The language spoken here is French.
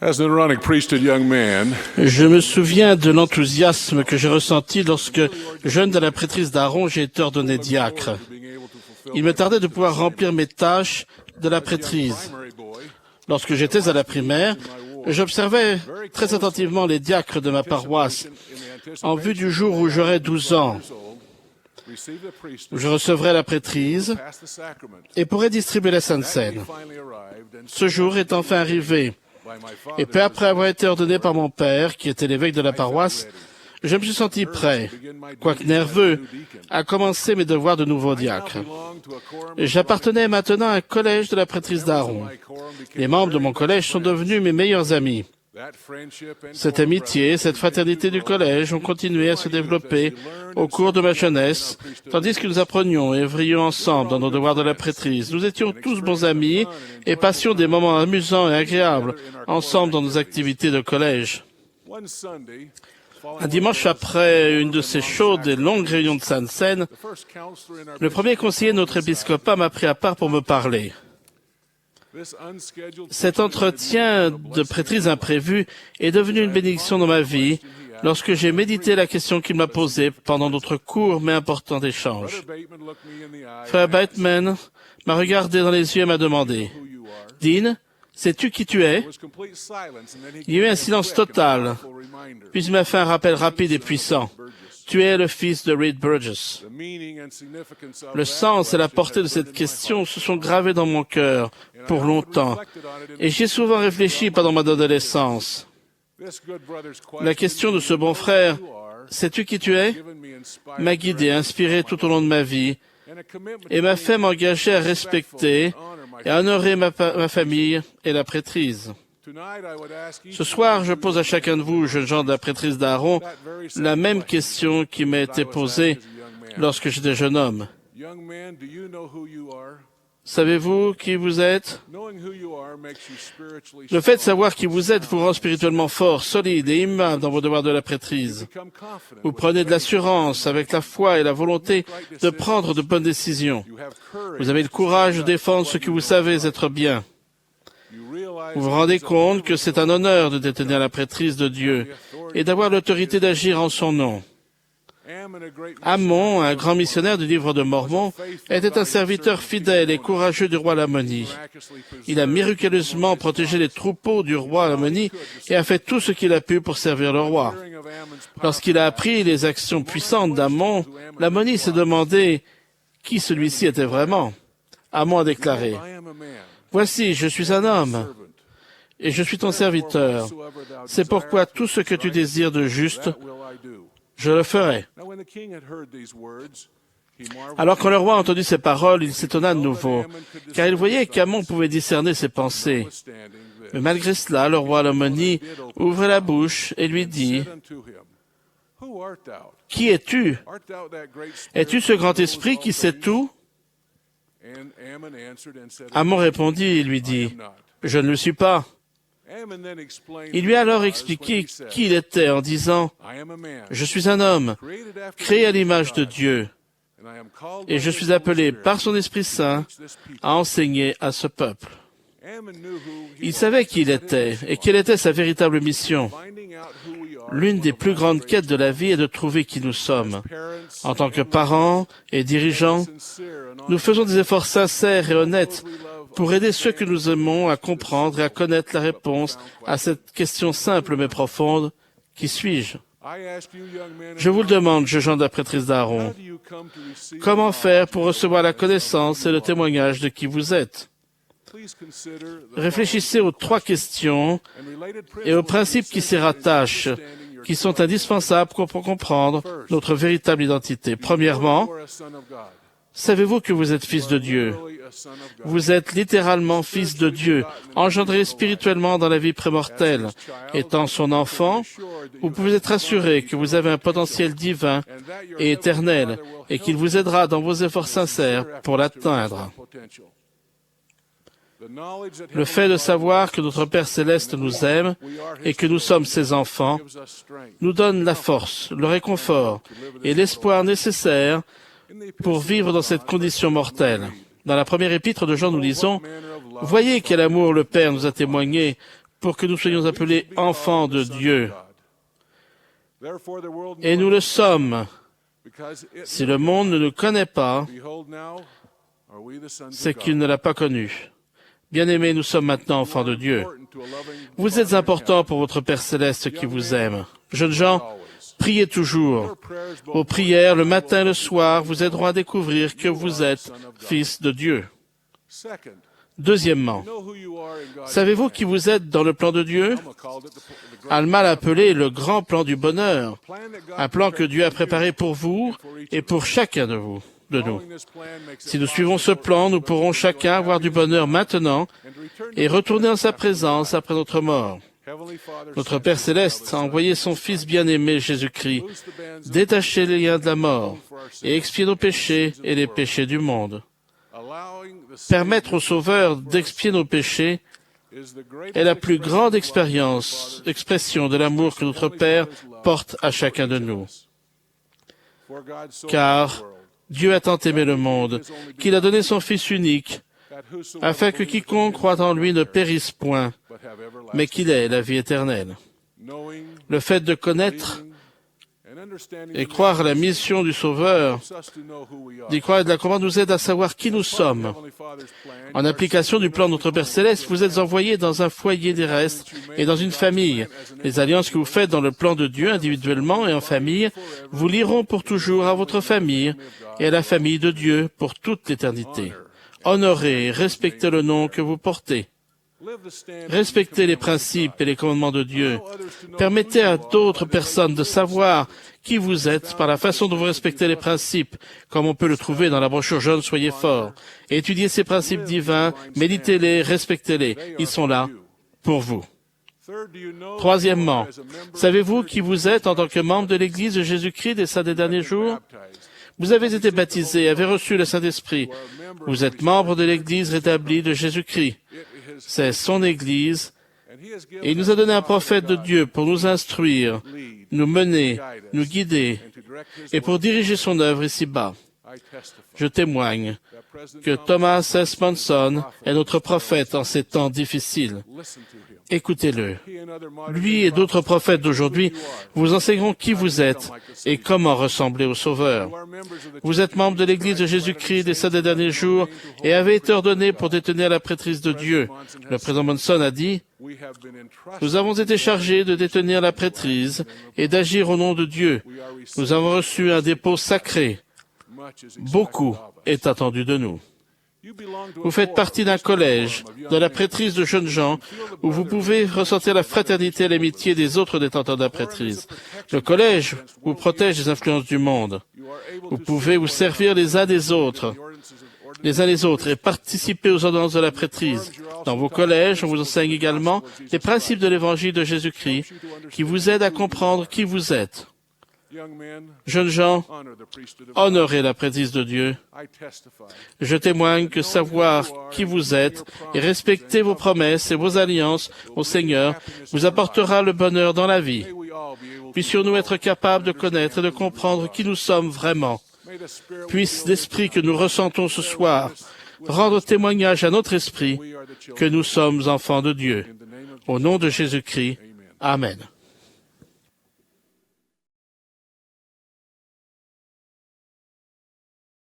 As an Aaronic priesthood young man, Je me souviens de l'enthousiasme que j'ai ressenti lorsque, jeune de la prêtrise d'Aaron, j'ai été ordonné diacre. Il me tardait de pouvoir remplir mes tâches de la prêtrise. Lorsque j'étais à la primaire, j'observais très attentivement les diacres de ma paroisse en vue du jour où j'aurais 12 ans, où je recevrais la prêtrise et pourrais distribuer la Sainte Seine. Ce jour est enfin arrivé. Et peu après avoir été ordonné par mon père, qui était l'évêque de la paroisse, je me suis senti prêt, quoique nerveux, à commencer mes devoirs de nouveau diacre. J'appartenais maintenant à un collège de la prêtrise d'Aaron. Les membres de mon collège sont devenus mes meilleurs amis. Cette amitié, cette fraternité du collège ont continué à se développer au cours de ma jeunesse, tandis que nous apprenions et œuvrions ensemble dans nos devoirs de la prêtrise. Nous étions tous bons amis et passions des moments amusants et agréables ensemble dans nos activités de collège. Un dimanche après une de ces chaudes et longues réunions de Sainte Seine, le premier conseiller de notre épiscopat m'a pris à part pour me parler. Cet entretien de prêtrise imprévu est devenu une bénédiction dans ma vie lorsque j'ai médité la question qu'il m'a posée pendant notre court mais important échange. Frère Bateman m'a regardé dans les yeux et m'a demandé « Dean, sais-tu qui tu es ?» Il y a eu un silence total, puis il m'a fait un rappel rapide et puissant. Tu es le fils de Reed Burgess. Le sens et la portée de cette question se sont gravés dans mon cœur pour longtemps, et j'y ai souvent réfléchi pendant mon adolescence. La question de ce bon frère, sais-tu qui tu es, m'a guidé, inspiré tout au long de ma vie, et m'a fait m'engager à respecter et à honorer ma famille et la prêtrise. Ce soir, je pose à chacun de vous, jeunes gens de la prêtrise d'Aaron, la même question qui m'a été posée lorsque j'étais jeune homme. Savez-vous qui vous êtes? Le fait de savoir qui vous êtes vous rend spirituellement fort, solide et immuable dans vos devoirs de la prêtrise. Vous prenez de l'assurance avec la foi et la volonté de prendre de bonnes décisions. Vous avez le courage de défendre ce que vous savez être bien. Vous vous rendez compte que c'est un honneur de détenir la prêtrise de Dieu et d'avoir l'autorité d'agir en son nom. Amon, un grand missionnaire du livre de Mormon, était un serviteur fidèle et courageux du roi Lamoni. Il a miraculeusement protégé les troupeaux du roi Lamoni et a fait tout ce qu'il a pu pour servir le roi. Lorsqu'il a appris les actions puissantes d'Amon, Lamoni s'est demandé qui celui-ci était vraiment. Amon a déclaré « Voici, je suis un homme, et je suis ton serviteur. C'est pourquoi tout ce que tu désires de juste, je le ferai. » Alors quand le roi a entendu ces paroles, il s'étonna de nouveau, car il voyait qu'Amon pouvait discerner ses pensées. Mais malgré cela, le roi Lamoni ouvrit la bouche et lui dit « Qui es-tu? Es-tu ce grand esprit qui sait tout? » Amon répondit et lui dit « Je ne le suis pas. » Il lui a alors expliqué qui il était en disant « Je suis un homme, créé à l'image de Dieu, et je suis appelé par son Esprit Saint à enseigner à ce peuple. » Il savait qui il était et quelle était sa véritable mission. L'une des plus grandes quêtes de la vie est de trouver qui nous sommes. En tant que parents et dirigeants, nous faisons des efforts sincères et honnêtes pour aider ceux que nous aimons à comprendre et à connaître la réponse à cette question simple mais profonde, qui suis-je? Je vous le demande, jeunes gens de la prêtrise d'Aaron, comment faire pour recevoir la connaissance et le témoignage de qui vous êtes? Réfléchissez aux 3 questions et aux principes qui s'y rattachent, qui sont indispensables pour comprendre notre véritable identité. Premièrement, savez-vous que vous êtes fils de Dieu? Vous êtes littéralement fils de Dieu, engendré spirituellement dans la vie prémortelle. Étant son enfant, vous pouvez être assuré que vous avez un potentiel divin et éternel et qu'il vous aidera dans vos efforts sincères pour l'atteindre. Le fait de savoir que notre Père céleste nous aime et que nous sommes ses enfants nous donne la force, le réconfort et l'espoir nécessaires pour vivre dans cette condition mortelle. Dans la première épître de Jean, nous lisons « Voyez quel amour le Père nous a témoigné pour que nous soyons appelés enfants de Dieu. Et nous le sommes. Si le monde ne nous connaît pas, c'est qu'il ne l'a pas connu. Bien-aimés, nous sommes maintenant enfants de Dieu. Vous êtes importants pour votre Père Céleste qui vous aime. Jeunes gens, priez toujours. Vos prières, le matin et le soir, vous aideront à découvrir que vous êtes fils de Dieu. Deuxièmement, savez-vous qui vous êtes dans le plan de Dieu? Alma l'a appelé le grand plan du bonheur, un plan que Dieu a préparé pour vous et pour chacun de nous. Si nous suivons ce plan, nous pourrons chacun avoir du bonheur maintenant et retourner en sa présence après notre mort. Notre Père Céleste a envoyé son Fils bien-aimé Jésus-Christ, détacher les liens de la mort et expier nos péchés et les péchés du monde. Permettre au Sauveur d'expier nos péchés est la plus grande expression de l'amour que notre Père porte à chacun de nous. Car Dieu a tant aimé le monde qu'il a donné son Fils unique, afin que quiconque croit en lui ne périsse point, mais qu'il ait la vie éternelle. Le fait de connaître et croire à la mission du Sauveur, d'y croire et de la comprendre, nous aide à savoir qui nous sommes. En application du plan de notre Père Céleste, vous êtes envoyés dans un foyer terrestre et dans une famille. Les alliances que vous faites dans le plan de Dieu, individuellement et en famille, vous lieront pour toujours à votre famille et à la famille de Dieu pour toute l'éternité. Honorez et respectez le nom que vous portez. Respectez les principes et les commandements de Dieu. Permettez à d'autres personnes de savoir qui vous êtes par la façon dont vous respectez les principes, comme on peut le trouver dans la brochure jaune Soyez forts. Étudiez ces principes divins, méditez-les, respectez-les. Ils sont là pour vous. Troisièmement, savez-vous qui vous êtes en tant que membre de l'Église de Jésus-Christ des saints des derniers jours? Vous avez été baptisés, avez reçu le Saint-Esprit. Vous êtes membre de l'Église rétablie de Jésus-Christ. C'est son Église, et il nous a donné un prophète de Dieu pour nous instruire, nous mener, nous guider, et pour diriger son œuvre ici-bas. Je témoigne que Thomas S. Monson est notre prophète en ces temps difficiles. Écoutez-le. Lui et d'autres prophètes d'aujourd'hui vous enseigneront qui vous êtes et comment ressembler au Sauveur. Vous êtes membre de l'Église de Jésus-Christ des saints des derniers jours et avez été ordonné pour détenir la prêtrise de Dieu. Le président Monson a dit, « Nous avons été chargés de détenir la prêtrise et d'agir au nom de Dieu. Nous avons reçu un dépôt sacré. Beaucoup est attendu de nous. » Vous faites partie d'un collège, de la prêtrise de jeunes gens, où vous pouvez ressentir la fraternité et l'amitié des autres détenteurs de la prêtrise. Le collège vous protège des influences du monde. Vous pouvez vous servir les uns les autres, et participer aux ordonnances de la prêtrise. Dans vos collèges, on vous enseigne également les principes de l'Évangile de Jésus-Christ, qui vous aident à comprendre qui vous êtes. Jeunes gens, honorez la prêtrise de Dieu. Je témoigne que savoir qui vous êtes et respecter vos promesses et vos alliances au Seigneur vous apportera le bonheur dans la vie. Puissions-nous être capables de connaître et de comprendre qui nous sommes vraiment. Puisse l'esprit que nous ressentons ce soir rendre témoignage à notre esprit que nous sommes enfants de Dieu. Au nom de Jésus-Christ, Amen.